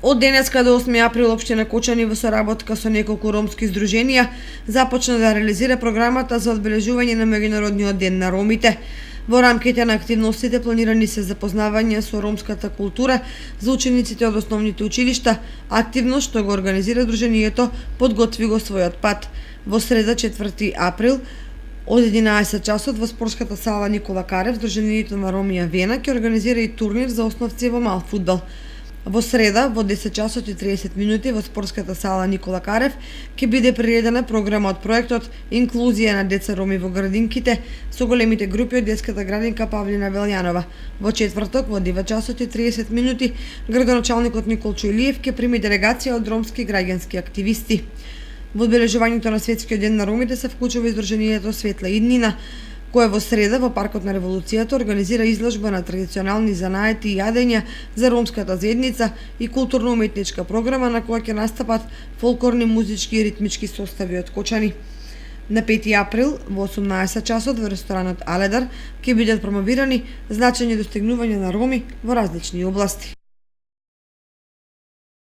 Од денеска до 8 април општина Кочани во соработка со неколку ромски здруженија започна да реализира програмата за одбележување на меѓународниот ден на ромите. Во рамките на активностите планирани се запознавање со ромската култура за учениците од основните училишта, активност што го организира здруженијето подготви го својот пат. Во среда 4 април од 11 часот во спортската сала Никола Карев здруженијето на Ромија Вена ќе организира и турнир за основци во мал фудбал. Во среда, во 10 часот и 30 минути во спортската сала Никола Карев ќе биде приредена програма од проектот Инклузија на деца роми во градинките со големите групи од детската градинка Павлина Велјанова. Во четврток, во 9 часот и 30 минути, градоначалникот Николчо Илиев ќе прими делегација од ромски граѓански активисти. Во одбележувањето на Светскиот ден на ромите се вклучува издруженијето Светла иднина, кое во среда во паркот на Револуцијата организира изложба на традиционални занаети и јадења за ромската заедница и културно-уметничка програма на која ќе настапат фолклорни, музички и ритмички состави од Кочани. На 5 април во 18 часот во ресторанот Аледар ќе бидат промовирани значење достигнување на роми во различни области.